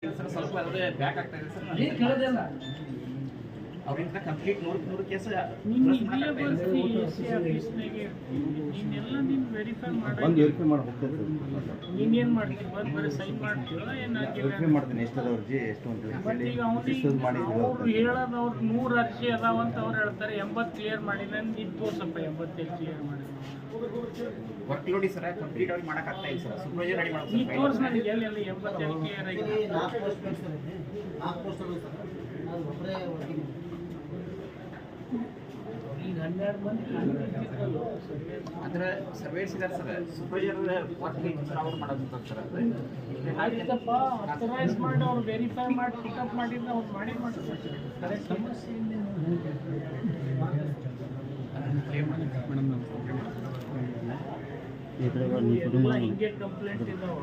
Sir ಸ್ವಲ್ಪ ಅದೇ back ಆಗ್ತಾ ಇದೆ ಸರ್. ಏನು ಕೇಳೋದಿಲ್ಲ ಅವ್ರಿಂದ ಕಂಪ್ಲೀಟ್ 100 ಕೇಸ್ ವೆರಿಫೈ ಮಾಡಿ ಹೋಗ್ತದೆ. ನೀನೇನು ಮಾಡ್ತೀವಿ ಬರೀ ಸೈನ್ ಮಾಡ್ತೀವ ವೆರಿಫೈ ಮಾಡ್ತೀನಿ ಎಷ್ಟದ ಅರ್ಜಿ ಎಷ್ಟು ಅಂತ ಹೇಳಿ ಅವ್ರು ಹೇಳೋದು ಅವ್ರು 100 ಅರ್ಜಿ ಅದಾವಂತ ಅವ್ರು ಹೇಳ್ತಾರೆ 80 ಕ್ಲಿಯರ್ ಮಾಡಿದ್ರೆ ಇದು ತೋರ್ಸಪ್ಪ 85 ಕ್ಲಿಯರ್ ಮಾಡಿ ವರ್ಕ್ ಲೋಡಿ ಸರ್ ಕಂಪ್ಲೀಟ್ ಆಗಿ ಮಾಡಕ್ ಆಗ್ತಾ ಇಲ್ಲ ಸರ್. ಸೂಪರ್ವೈಸರ್ ರೆಡಿ ಈ ಮಾಡೋದು ತೋರ್ಸ್ ನನಗೆ ಎಲ್ಲಿ 85 ಕ್ಲಿಯರ್ ಆಗಿದೆ. 4 ಪೋಸ್ಟ್ ಅದು ಒಬ್ಬರೇ ವರ್ಕಿಂಗ್ ಈಗ 12 ಮಂದಿ ಅಂದ್ರೆ ಸರ್ವೇರ್ಸ್ ಇದಾರೆ ಸರ್. ಸೂಪರ್ವೈಸರ್ ವರ್ಕ್ ಅವ್ರು ಮಾಡೋದು ಸರ್. ಆಯ್ತಪ್ಪ ಅಥರೈಸ್ ಮಾಡಿ ಅವ್ರು ವೆರಿಫೈ ಮಾಡಿ ಪಿಕಪ್ ಮಾಡಿದ್ರೆ ಅವ್ರು ಮಾಡ್ತಾರೆ ಕರೆಕ್ಟ್. ಹಿಂಗೆ ಕಂಪ್ಲೇಂಟ್ ಇದಾವ